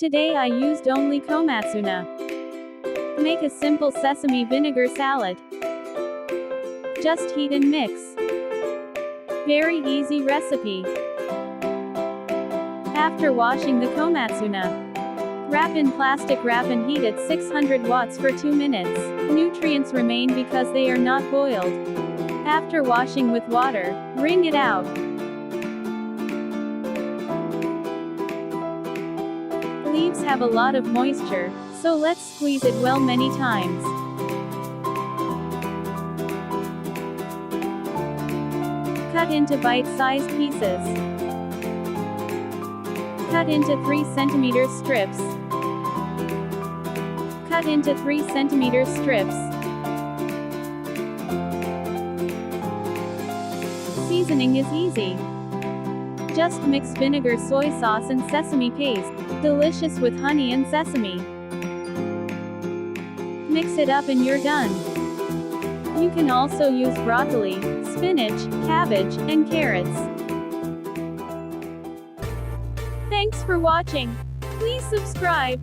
Today I used only komatsuna. Make a simple sesame vinegar salad. Just heat and mix. Very easy recipe. After washing the komatsuna, wrap in plastic wrap and heat at 600 watts for 2 minutes. Nutrients remain because they are not boiled. After washing with water, wring it out. Leaves have a lot of moisture, so let's squeeze it well many times. Cut into bite-sized pieces. Cut into 3 cm strips. Cut into 3 cm strips. Seasoning is easy. Just mix vinegar, soy sauce and sesame paste. Delicious with honey and sesame. Mix it up and you're done. You can also use broccoli, spinach, cabbage, and carrots. Thanks for watching. Please subscribe.